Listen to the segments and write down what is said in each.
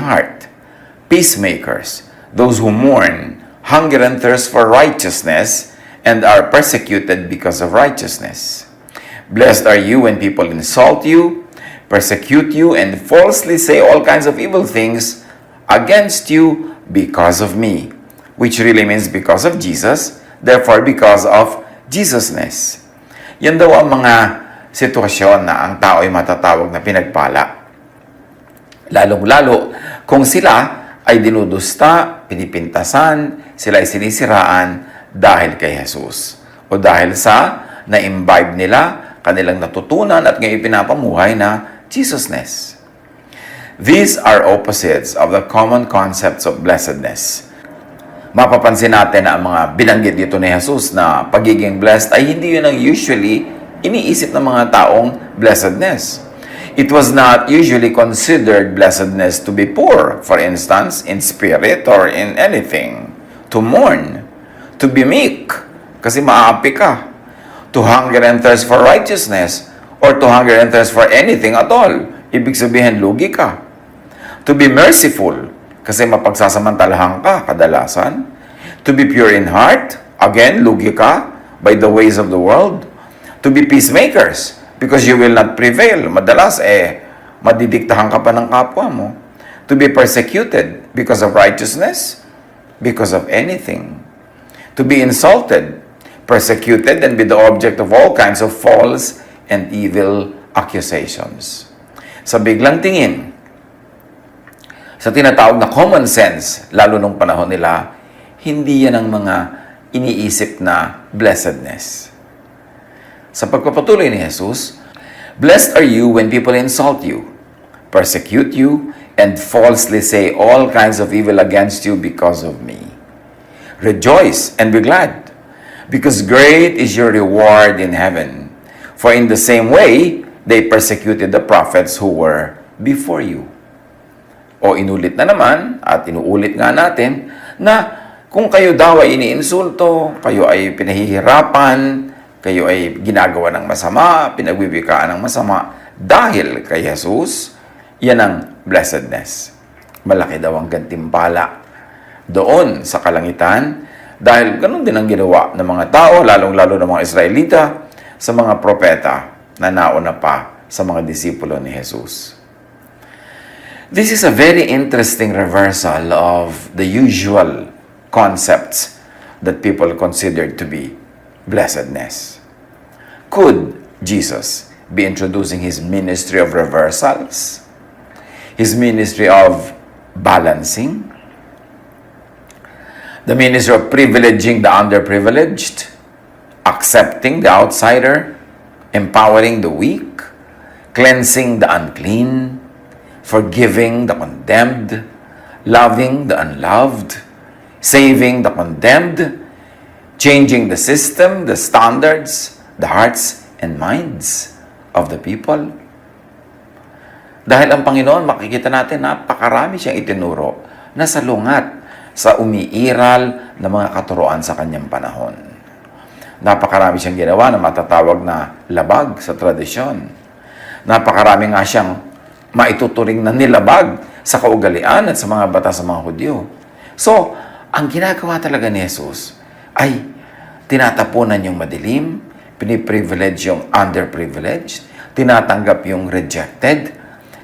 heart, peacemakers, those who mourn, hunger and thirst for righteousness, and are persecuted because of righteousness. Blessed are you when people insult you, persecute you, and falsely say all kinds of evil things against you because of me, which really means because of Jesus, therefore because of Jesusness. Yan daw ang mga sitwasyon na ang tao ay matatawag na pinagpala. Lalong-lalo kung sila ay dinudusta, pinipintasan, sila ay sinisiraan dahil kay Jesus o dahil sa na-imbibe nila, kanilang natutunan at ngayon pinapamuhay na Jesusness. These are opposites of the common concepts of blessedness. Mapapansin natin na ang mga binanggit dito ni Jesus na pagiging blessed ay hindi yun ang usually iniisip ng mga taong blessedness. It was not usually considered blessedness to be poor, for instance, in spirit or in anything. To mourn, to be meek, kasi maaapi ka. To hunger and thirst for righteousness, or to hunger and thirst for anything at all. Ibig sabihin, lugi ka. To be merciful, kasi mapagsasamantalahan ka kadalasan. To be pure in heart, again, lugi ka by the ways of the world. To be peacemakers, because you will not prevail. Madalas, madidiktahan ka pa ng kapwa mo. To be persecuted because of righteousness, because of anything. To be insulted, persecuted, and be the object of all kinds of false and evil accusations. Sa biglang tingin, sa tinatawag na common sense, lalo nung panahon nila, hindi yan ang mga iniisip na blessedness. Sa pagpapatuloy ni Jesus, blessed are you when people insult you, persecute you, and falsely say all kinds of evil against you because of me. Rejoice and be glad, because great is your reward in heaven. For in the same way, they persecuted the prophets who were before you. O inulit na naman, at inuulit nga natin, na kung kayo daw ay iniinsulto, kayo ay pinahihirapan, kayo ay ginagawa ng masama, pinagbibikaan ng masama, dahil kay Jesus, yan ang blessedness. Malaki daw ang gantimpala doon sa kalangitan, dahil ganun din ang ginawa ng mga tao, lalong-lalo ng mga Israelita, sa mga propeta na nauna pa sa mga disipulo ni Jesus. This is a very interesting reversal of the usual concepts that people considered to be blessedness. Could Jesus be introducing his ministry of reversals? His ministry of balancing? The ministry of privileging the underprivileged? Accepting the outsider? Empowering the weak? Cleansing the unclean? Forgiving the condemned, loving the unloved, saving the condemned, changing the system, the standards, the hearts and minds of the people. Dahil ang Panginoon, makikita natin, napakarami siyang itinuro na salungat sa umiiral na mga katuroan sa kanyang panahon. Napakarami siyang ginawa na matatawag na labag sa tradisyon. Napakarami nga siyang maituturing na nilabag sa kaugalian at sa mga batas ng mga Hudyo. So, ang ginagawa talaga ni Jesus ay tinatapunan yung madilim, piniprivilege yung underprivileged, tinatanggap yung rejected.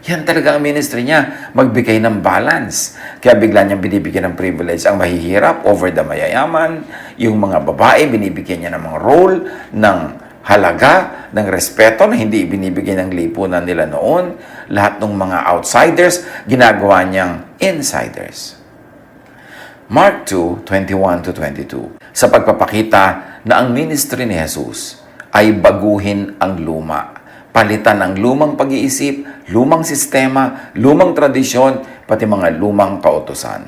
Yan talaga ang ministry niya, magbigay ng balance. Kaya bigla niyang binibigyan ng privilege ang mahihirap over the mayayaman, yung mga babae, binibigyan niya ng mga role, ng halaga, ng respeto na hindi binibigyan ng lipunan nila noon. Lahat ng mga outsiders, ginagawa niyang insiders. Mark 2:21-22. Sa pagpapakita na ang ministry ni Jesus ay baguhin ang luma. Palitan ang lumang pag-iisip, lumang sistema, lumang tradisyon, pati mga lumang kautusan.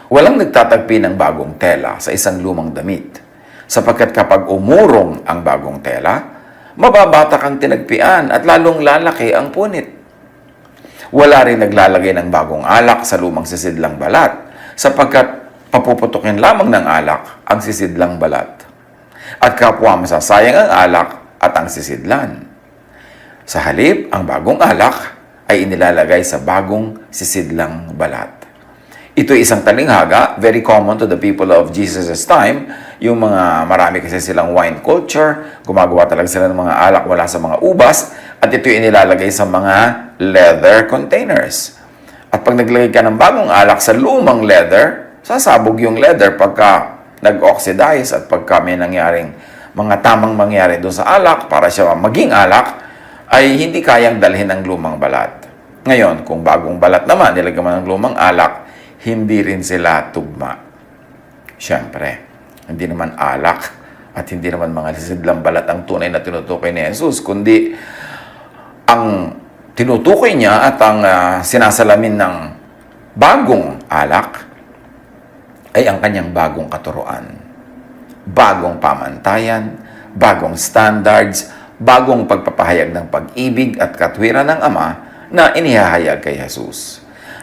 Walang nagtatagpi ng bagong tela sa isang lumang damit, sapagkat kapag umurong ang bagong tela, mababatak ang tinagpian at lalong lalaki ang punit. Wala rin naglalagay ng bagong alak sa lumang sisidlang balat, sapagkat papuputukin lamang ng alak ang sisidlang balat. At kapwa masasayang ang alak at ang sisidlan. Sa halip, ang bagong alak ay inilalagay sa bagong sisidlang balat. Ito ay isang talinghaga, very common to the people of Jesus' time. Yung mga marami kasi silang wine culture, gumagawa talaga sila ng mga alak wala sa mga ubas, at ito ay inilalagay sa mga leather containers. At pag naglagay ka ng bagong alak sa lumang leather, sasabog yung leather pagka nag-oxidize at pagka may nangyaring mga tamang mangyari doon sa alak para siya maging alak, ay hindi kayang dalhin ng lumang balat. Ngayon, kung bagong balat naman, nilagyan mo ng lumang alak, hindi rin sila tugma. Siyempre, hindi naman alak at hindi naman mga sisidlang balat ang tunay na tinutukoy ni Jesus, kundi ang tinutukoy niya at ang sinasalamin ng bagong alak ay ang kanyang bagong katuruan, bagong pamantayan, bagong standards, bagong pagpapahayag ng pag-ibig at katwiran ng Ama na inihahayag kay Jesus.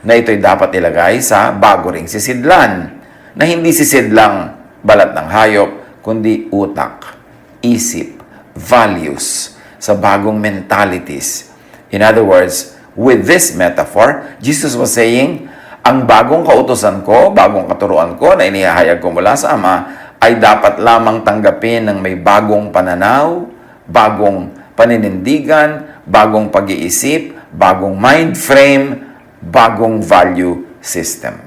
Na ito'y dapat ilagay sa bago ring sisidlan, na hindi sisidlang balat ng hayop, kundi utak, isip, values, sa bagong mentalities. In other words, with this metaphor, Jesus was saying, ang bagong kautusan ko, bagong katuruan ko na inihahayag ko mula sa Ama, ay dapat lamang tanggapin ng may bagong pananaw, bagong paninindigan, bagong pag-iisip, bagong mind frame, bagong value system.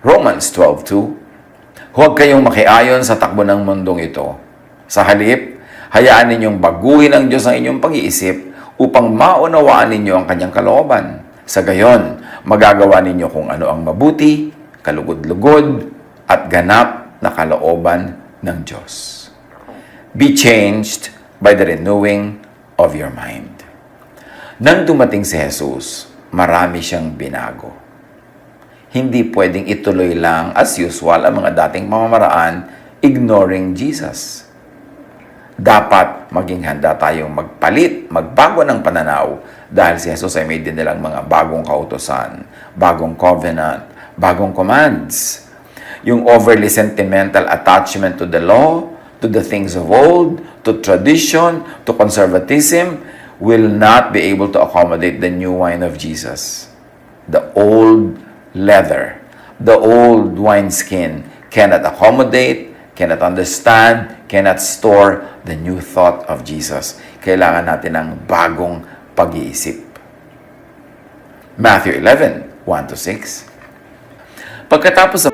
Romans 12:2, huwag kayong makiayon sa takbo ng mundong ito. Sa halip, hayaan ninyong baguhin ng Diyos ang inyong pag-iisip upang maunawaan ninyo ang kanyang kalooban. Sa gayon, magagawa ninyo kung ano ang mabuti, kalugod-lugod, at ganap na kalooban ng Diyos. Be changed by the renewing of your mind. Nang dumating si Jesus, marami siyang binago. Hindi pwedeng ituloy lang as usual ang mga dating pamamaraan, ignoring Jesus. Dapat maging handa tayong magpalit, magbago ng pananaw dahil si Jesus ay may din nilang mga bagong kautusan, bagong covenant, bagong commands. Yung overly sentimental attachment to the law, to the things of old, to tradition, to conservatism, will not be able to accommodate the new wine of Jesus. The old leather, the old wineskin cannot accommodate, cannot understand, cannot store the new thought of Jesus. Kailangan natin ng bagong pag-iisip. Matthew 11:1-6. Pagkatapos sa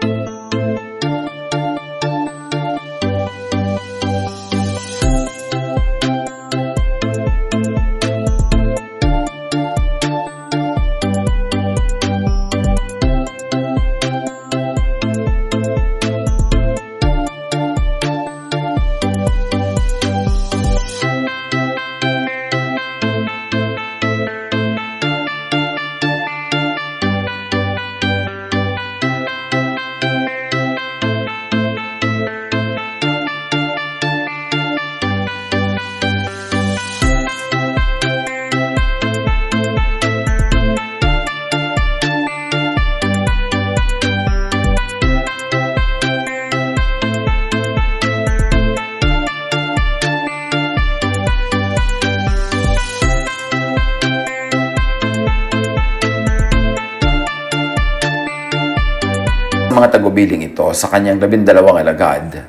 mga tagubiling ito sa kanyang 12 alagad,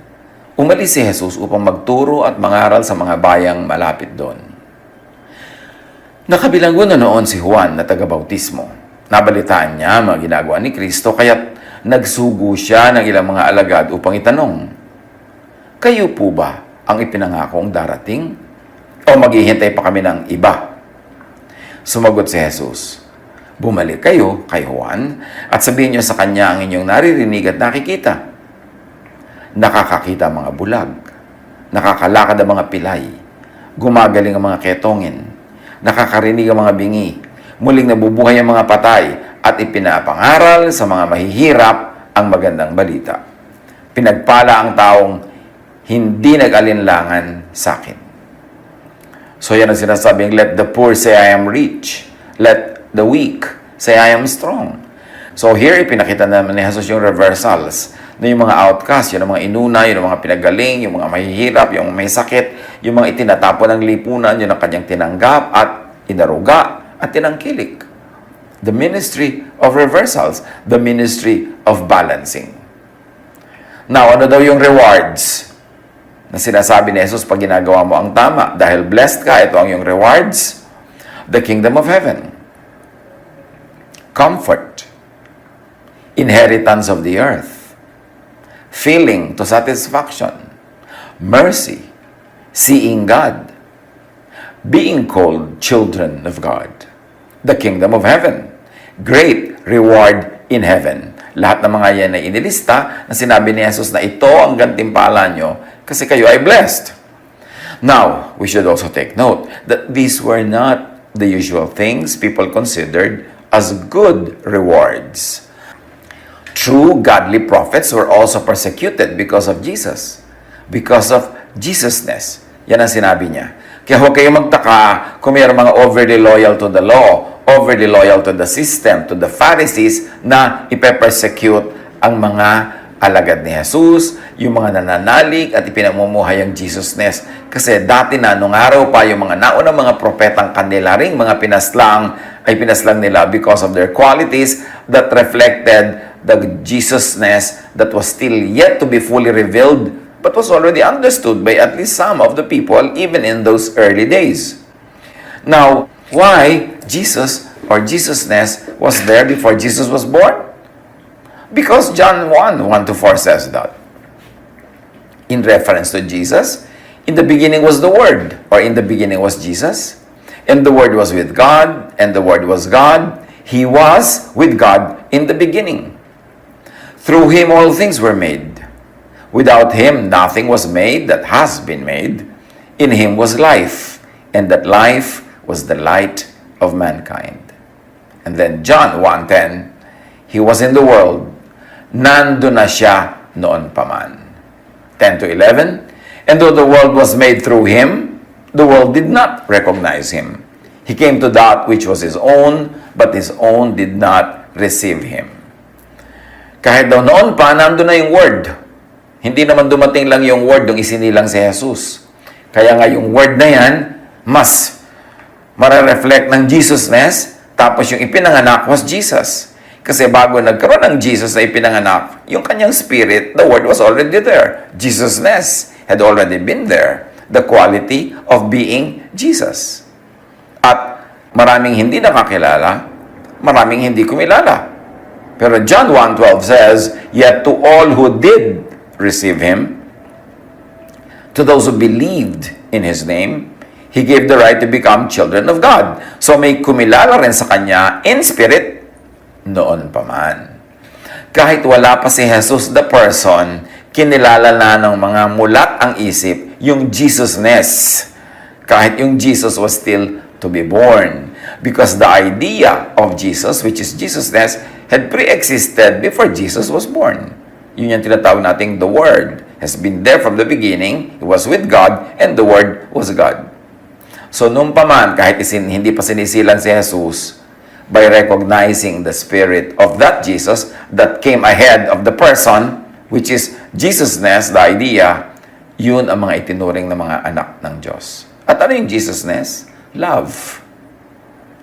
umalis si Jesus upang magturo at mangaral sa mga bayang malapit doon. Nakabilanggo na noon si Juan na taga-bautismo. Nabalitaan niya mga ginagawa ni Kristo, kaya't nagsugo siya ng ilang mga alagad upang itanong, kayo po ba ang ipinangakong darating? O maghihintay pa kami ng iba? Sumagot si Jesus, bumalik kayo kay Juan at sabihin niyo sa kanya ang inyong naririnig at nakikita. Nakakakita ang mga bulag, nakakalakad ang mga pilay, gumagaling ang mga ketongin, nakakarinig ang mga bingi, muling nabubuhay ang mga patay, at ipinapangaral sa mga mahihirap ang magandang balita. Pinagpala ang taong hindi nag-alinlangan sa akin. So yan ang sinasabing, let the poor say I am rich. Let the weak say I am strong. So here, ipinakita naman ni Jesus yung reversals na yung mga outcast, yung mga inuna, yung mga pinagaling, yung mga mahihirap, yung may sakit, yung mga itinatapon ng lipunan, yung ang kanyang tinanggap at inaruga at tinangkilik. The ministry of reversals, the ministry of balancing. Now, ano daw yung rewards na sinasabi ni Jesus pag ginagawa mo ang tama? Dahil blessed ka, ito ang yung rewards. The kingdom of heaven. Comfort. Inheritance of the earth. Feeling to satisfaction. Mercy. Seeing God. Being called children of God. The kingdom of heaven. Great reward in heaven. Lahat ng mga yan ay inilista na sinabi ni Jesus na ito ang gantimpala nyo kasi kayo ay blessed. Now, we should also take note that these were not the usual things people considered as good rewards. True godly prophets were also persecuted because of Jesus. Because of Jesusness. Yan ang sinabi niya. Kaya huwag kayong magtaka kung mayroong mga overly loyal to the law, overly loyal to the system, to the Pharisees, na ipe-persecute ang mga alagad ni Jesus, yung mga nananalig at ipinamumuhay ang Jesusness. Kasi dati na, nung araw pa, yung mga naunang mga propetang kanila ring mga pinaslang, ay pinaslang nila because of their qualities that reflected the Jesusness that was still yet to be fully revealed, but was already understood by at least some of the people, even in those early days. Now, why Jesus or Jesusness was there before Jesus was born? Because John 1:1-4 says that. In reference to Jesus, in the beginning was the Word, or in the beginning was Jesus, and the Word was with God, and the Word was God. He was with God in the beginning. Through Him all things were made. Without Him nothing was made that has been made. In Him was life, and that life was the light of mankind. And then John 1:10, He was in the world, nandun na siya noon pa man. 10-11, and though the world was made through Him, the world did not recognize Him. He came to that which was His own, but His own did not receive Him. Kahit daw noon pa, nandun na yung Word. Hindi naman dumating lang yung Word nung isinilang si Jesus. Kaya nga yung Word na yan, mas mare-reflect ng Jesusness, tapos yung ipinanganak was Jesus. Kasi bago nagkaroon ng Jesus na ipinanganak, yung kanyang spirit, the Word was already there. Jesusness had already been there. The quality of being Jesus. At maraming hindi nakakilala, maraming hindi kumilala. Pero John 1:12 says, yet to all who did receive Him, to those who believed in His name, He gave the right to become children of God. So may kumilala rin sa Kanya in spirit noon pa man. Kahit wala pa si Jesus the person, kinilala na ng mga mulat ang isip yung Jesusness. Kahit yung Jesus was still to be born. Because the idea of Jesus, which is Jesusness, had pre-existed before Jesus was born. Yun yung tinatawag nating the Word has been there from the beginning. It was with God, and the Word was God. So, nung pa man, kahit hindi pa sinisilang si Jesus, by recognizing the spirit of that Jesus that came ahead of the person, which is Jesusness, the idea, yun ang mga itinuring ng mga anak ng Diyos. At ano yung Jesusness? Love.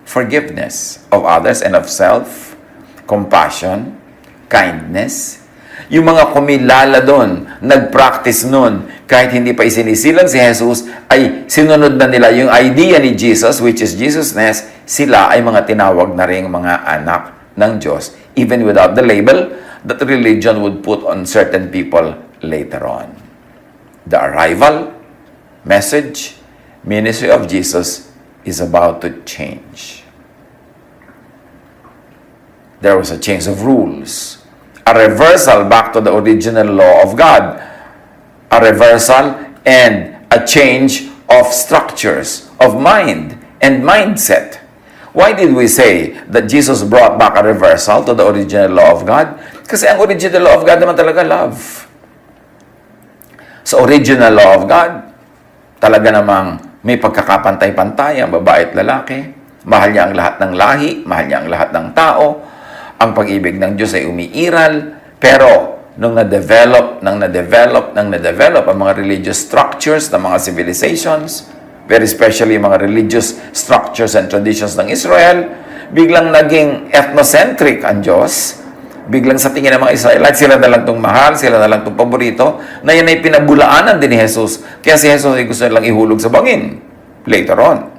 Forgiveness of others and of self. Compassion. Kindness. Yung mga kumilala doon, nag-practice noon, kahit hindi pa isinisilang si Jesus, ay sinunod na nila yung idea ni Jesus, which is Jesusness, sila ay mga tinawag na ring mga anak ng Diyos, even without the label that religion would put on certain people later on. The arrival, message, ministry of Jesus is about to change. There was a change of rules. A reversal back to the original law of God. A reversal and a change of structures, of mind and mindset. Why did we say that Jesus brought back a reversal to the original law of God? Kasi ang original law of God naman talaga love. Sa original law of God, talaga namang may pagkakapantay-pantay ang babae at lalaki. Mahal niya ang lahat ng lahi, mahal niya ang lahat ng tao. Ang pag-ibig ng Diyos ay umiiral, pero nung na-develop ang mga religious structures ng mga civilizations, very especially yung mga religious structures and traditions ng Israel, biglang naging ethnocentric ang Diyos. Biglang sa tingin ng mga Israelites, sila na lang itong mahal, sila na lang itong paborito, na yan ay pinabulaanan din ni Jesus. Kaya si Jesus ay gusto nilang ihulog sa bangin later on.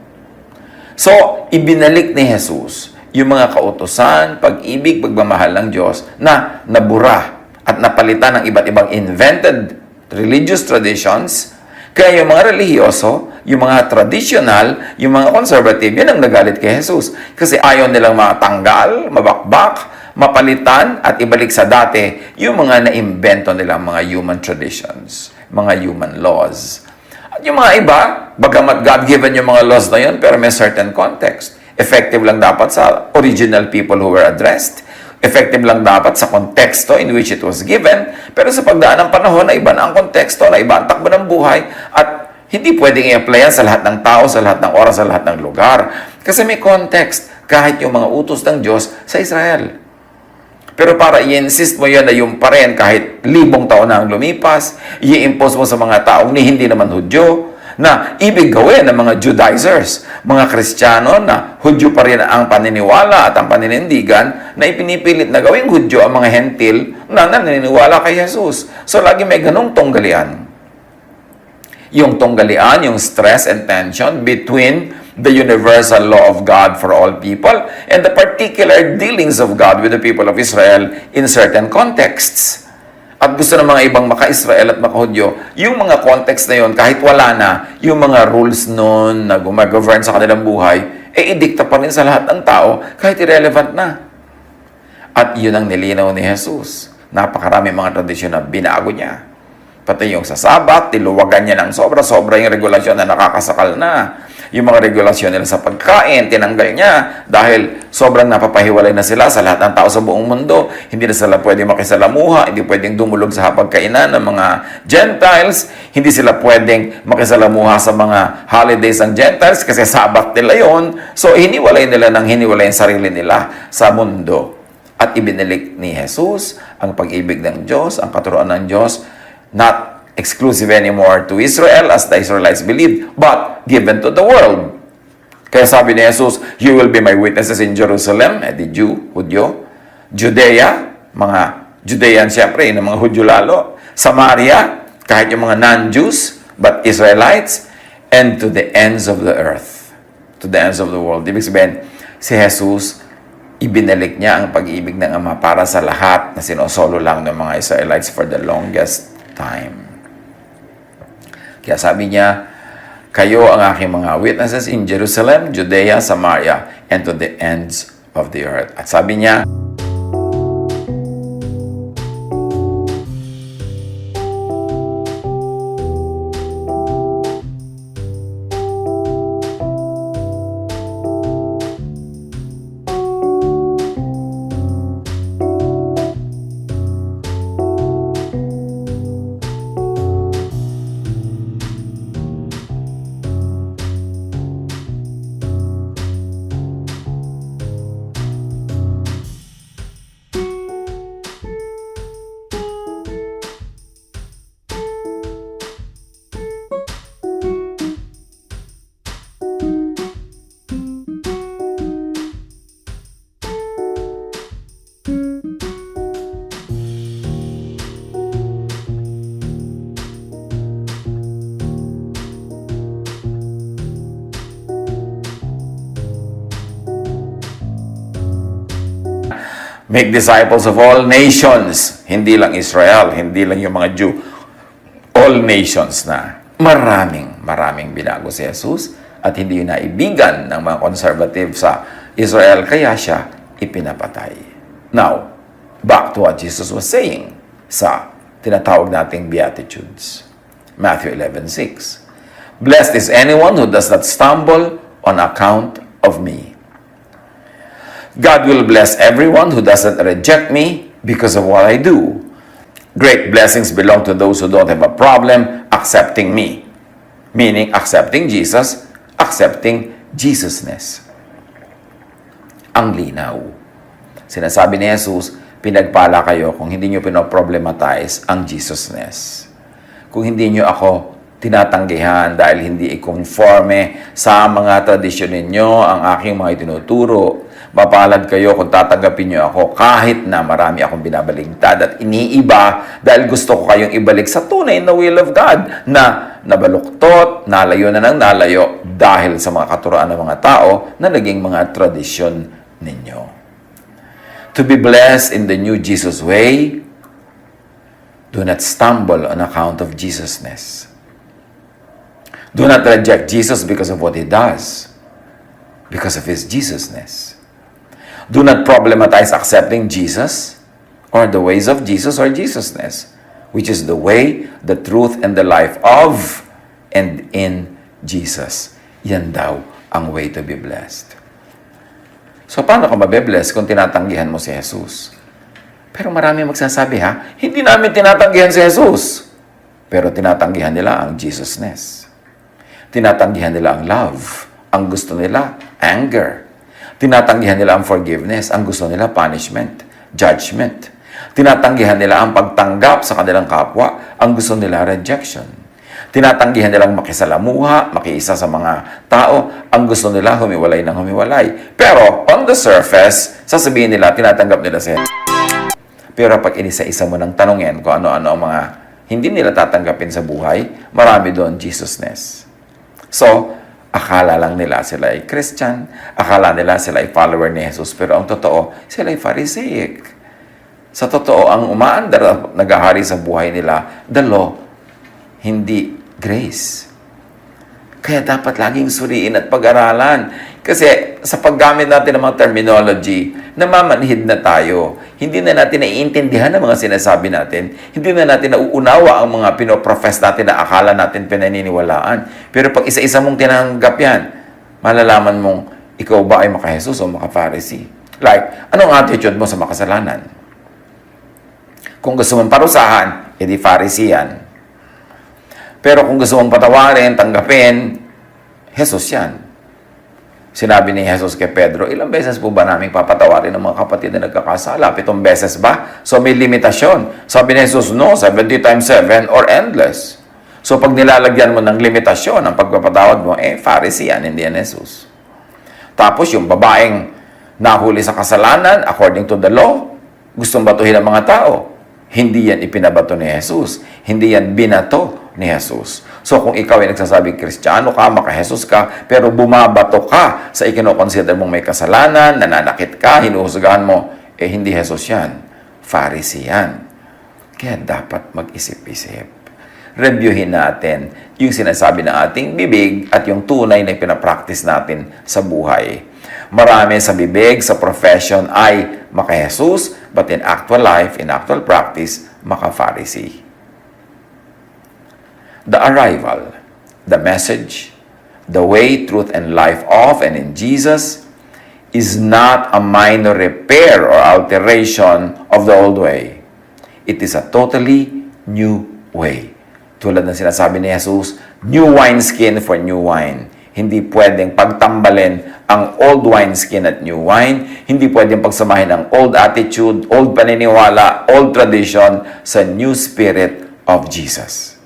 So, ibinalik ni Jesus yung mga kautusan, pag-ibig, pagmamahal ng Diyos na nabura at napalitan ng iba't ibang invented religious traditions. Kaya yung mga relihiyoso, yung mga traditional, yung mga conservative, yun ang nagalit kay Jesus. Kasi ayaw nilang matanggal, mabakbak, mapalitan at ibalik sa dati yung mga naimbento nilang mga human traditions, mga human laws. At yung mga iba, bagamat God-given yung mga laws na yun, pero may certain context. Effective lang dapat sa original people who were addressed. Effective lang dapat sa konteksto in which it was given. Pero sa pagdaan ng panahon, na iba na ang konteksto, na iba ang takbo ng buhay, at hindi pwedeng i-apply sa lahat ng tao, sa lahat ng oras, sa lahat ng lugar. Kasi may context, kahit yung mga utos ng Diyos sa Israel. Pero para i-insist mo yun na yung pa rin kahit 1,000 taon na ang lumipas, i-impose mo sa mga taong hindi naman Hudyo, na ibig gawin ng mga Judaizers, mga Kristiyano na Hudyo pa rin ang paniniwala at ang paninindigan, na ipinipilit na gawing Hudyo ang mga Hentil na naniniwala kay Jesus. So lagi may ganung tunggalian. Yung tunggalian, yung stress and tension between the universal law of God for all people and the particular dealings of God with the people of Israel in certain contexts. At gusto ng mga ibang maka-Israel at maka-Hudyo, yung mga context na yun, kahit wala na, yung mga rules noon na gumagovern sa kanilang buhay, idikta pa rin sa lahat ng tao kahit irrelevant na. At yun ang nilinaw ni Jesus. Napakarami mga tradisyon na binago niya. Pati yung sa Sabat, tiluwagan niya ng sobra-sobra yung regulasyon na nakakasakal na. Yung mga regulasyon nila sa pagkain, tinanggal niya dahil sobrang napapahiwalay na sila sa lahat ng tao sa buong mundo. Hindi na sila pwedeng makisalamuha, hindi pwedeng dumulog sa hapagkainan ng mga Gentiles, hindi sila pwedeng makisalamuha sa mga holidays ng Gentiles kasi Sabat nila yon. So, hiniwalay nila ng hiniwalay ang sarili nila sa mundo. At ibinalik ni Jesus ang pag-ibig ng Diyos, ang katuruan ng Diyos, not exclusive anymore to Israel as the Israelites believed, but given to the world. Kaya sabi ni Jesus, you will be my witnesses in Jerusalem, the Jew, Hudyo, Judea, mga Judean siyempre, ng mga Hudyo lalo, Samaria, kahit yung mga non-Jews, but Israelites, and to the ends of the earth, to the ends of the world. Ibig sabihin, si Jesus, ibinalik niya ang pag-ibig ng Ama para sa lahat na sinosolo lang ng mga Israelites for the longest time. Kaya sabi niya, kayo ang aking mga witnesses in Jerusalem, Judea, Samaria, and to the ends of the earth. At sabi niya, make disciples of all nations. Hindi lang Israel, hindi lang yung mga Jew. All nations na. Maraming binago si Jesus at hindi yun naibigan ng mga conservative sa Israel, kaya siya ipinapatay. Now, back to what Jesus was saying sa tinatawag nating Beatitudes. Matthew 11:6. Blessed is anyone who does not stumble on account of me. God will bless everyone who doesn't reject me because of what I do. Great blessings belong to those who don't have a problem accepting me. Meaning, accepting Jesus, accepting Jesusness. Ang linaw. Sinasabi ni Jesus, pinagpala kayo kung hindi nyo pinoproblematize ang Jesusness. Kung hindi nyo ako tinatanggihan dahil hindi ikonforme sa mga tradisyon ninyo ang aking mga itinuturo. Mapalad kayo kung tatanggapin niyo ako kahit na marami akong binabaligtad at iniiba dahil gusto ko kayong ibalik sa tunay na will of God na nabaluktot, nalayo na ng nalayo dahil sa mga katuroan ng mga tao na naging mga tradisyon ninyo. To be blessed in the new Jesus way, do not stumble on account of Jesusness. Do not reject Jesus because of what He does, because of His Jesusness. Do not problematize accepting Jesus or the ways of Jesus or Jesusness, which is the way, the truth, and the life of and in Jesus. Yan daw ang way to be blessed. So, paano ka mabe-bless kung tinatanggihan mo si Jesus? Pero marami magsasabi, hindi namin tinatanggihan si Jesus. Pero tinatanggihan nila ang Jesusness. Tinatanggihan nila ang love. Ang gusto nila, anger. Tinatanggihan nila ang forgiveness. Ang gusto nila, punishment, judgment. Tinatanggihan nila ang pagtanggap sa kanilang kapwa. Ang gusto nila, rejection. Tinatanggihan nilang makisalamuha, makiisa sa mga tao. Ang gusto nila, humiwalay ng humiwalay. Pero, on the surface, sasabihin nila, tinatanggap nila siya. Pero pag inisa-isa mo ng tanongin kung ano-ano ang mga hindi nila tatanggapin sa buhay, marami doon Jesusness. So, akala lang nila sila ay Christian, akala nila sila ay follower ni Jesus, pero ang totoo, sila ay Pharisaic. Sa totoo, ang umaandar at naghahari sa buhay nila, the law, hindi grace. Kaya dapat laging suriin at pag-aralan. Kasi sa paggamit natin ng mga terminology, namamanhid na tayo. Hindi na natin naiintindihan ang mga sinasabi natin. Hindi na natin nauunawa ang mga pinoprofess natin na akala natin pinaniniwalaan. Pero pag isa-isa mong tinanggap yan, malalaman mong ikaw ba ay maka-Jesus o maka-Pharisee. Like, anong attitude mo sa makasalanan? Kung gusto mong parusahan, edi Pharisee yan. Pero kung gusto mong patawarin, tanggapin, Jesus yan. Sinabi ni Jesus kay Pedro, ilang beses po ba namin papatawarin ng mga kapatid na nagkakasala? 7 beses ba? So may limitasyon. Sabi ni Jesus, no, 70 times 7 or endless. So pag nilalagyan mo ng limitasyon ang pagpapatawad mo, Pharisee yan, hindi yan Jesus. Tapos yung babaeng nahuli sa kasalanan, according to the law, gustong batuhin ng mga tao. Hindi yan ipinabato ni Jesus. Hindi yan binato ni Jesus. So kung ikaw ay nagsasabing Kristiyano ka, maka-Jesus ka, pero bumabato ka sa ikinoconsider mong may kasalanan, nananakit ka, hinuhusgahan mo, hindi Jesus yan. Pharisee yan. Kaya dapat mag-isip-isip. Reviewin natin yung sinasabi ng ating bibig at yung tunay na pinapractice natin sa buhay. Marami sa bibig, sa profession ay maka-Jesus, but in actual life, in actual practice, maka-Pharisee. The arrival, the message, the way, truth, and life of and in Jesus is not a minor repair or alteration of the old way. It is a totally new way. Tulad ng sinasabi ni Jesus, new wineskin for new wine. Hindi pwedeng pagtambalin ang old wineskin at new wine. Hindi pwedeng pagsamahin ang old attitude, old paniniwala, old tradition sa new spirit of Jesus.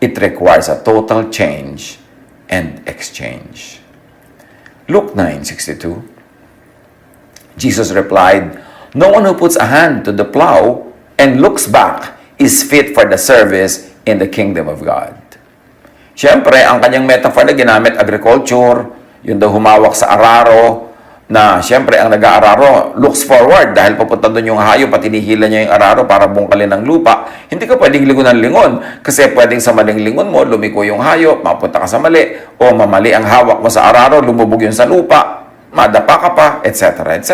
It requires a total change and exchange. Luke 9:62. Jesus replied, "No one who puts a hand to the plow and looks back is fit for the service in the kingdom of God." Siyempre, ang kanyang metaphor na ginamit, agriculture, yung daw humawak sa araro, na siyempre ang nag-aararo looks forward dahil papunta doon yung hayop at tinihila niya yung araro para bungkalin ng lupa. Hindi ka pwedeng lingon ng lingon kasi pwedeng sa maling lingon mo, lumiko yung hayop, mapunta ka sa mali, o mamali ang hawak mo sa araro, lumubog yun sa lupa, madapa ka pa, etc. etc.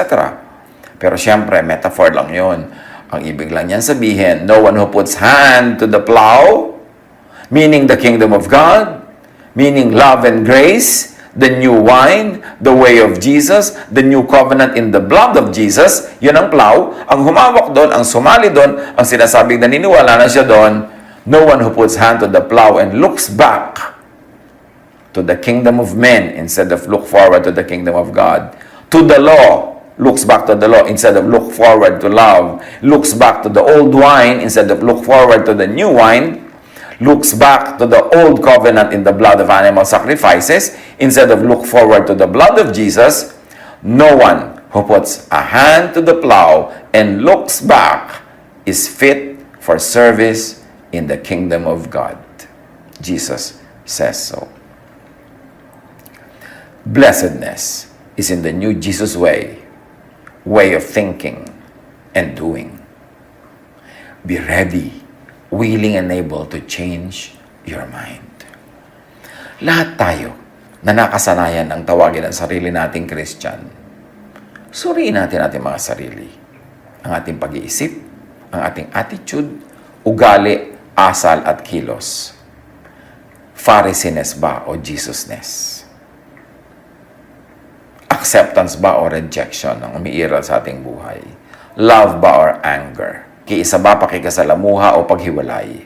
Pero siyempre, metaphor lang yun. Ang ibig lang niyan sabihin, no one who puts hand to the plow, meaning the kingdom of God, meaning love and grace, the new wine, the way of Jesus, the new covenant in the blood of Jesus, yun ang plow. Ang humawak doon, ang sumali doon, ang sinasabing naniniwala na siya doon, no one who puts hand to the plow and looks back to the kingdom of men instead of look forward to the kingdom of God. To the law, looks back to the law instead of look forward to love. Looks back to the old wine instead of look forward to the new wine. looks back to the old covenant in the blood of animal sacrifices instead of look forward to the blood of Jesus, no one who puts a hand to the plow and looks back is fit for service in the kingdom of God. Jesus says so. Blessedness is in the new Jesus way of thinking and doing. Be ready, willing and able to change your mind. Lahat tayo na nakasanayan ang tawagin ng sarili nating Christian, suriin natin ating mga sarili. Ang ating pag-iisip, ang ating attitude, ugali, asal at kilos. Pharisees ba o Jesusness? Acceptance ba o rejection ang umiiral sa ating buhay? Love ba or anger? Kiisa ba pakikasalamuha o paghiwalay?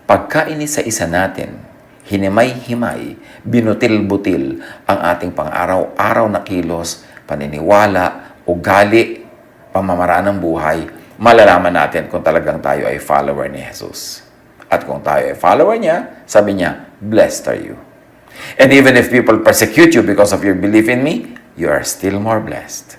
Pagkainisa-isa natin, hinimay-himay, binutil-butil ang ating pang-araw-araw na kilos, paniniwala, ugali, pamamaraan ng buhay, malalaman natin kung talagang tayo ay follower ni Jesus. At kung tayo ay follower niya, sabi niya, blessed are you. And even if people persecute you because of your belief in me, you are still more blessed.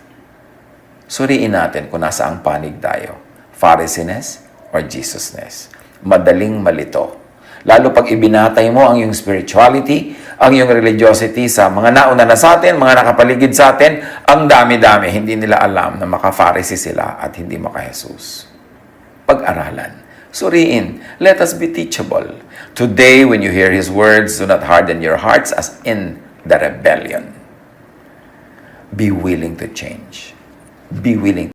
Suriin natin kung nasa ang panig tayo, Pharisees or Jesusness. Madaling malito. Lalo pag ibinatay mo ang iyong spirituality, ang iyong religiosity sa mga nauna na sa atin, mga nakapaligid sa atin, ang dami-dami, hindi nila alam na maka-Pharisee sila at hindi maka-Jesus. Pag-aralan. Suriin, let us be teachable. Today, when you hear His words, do not harden your hearts as in the rebellion. Be willing to change. Be willing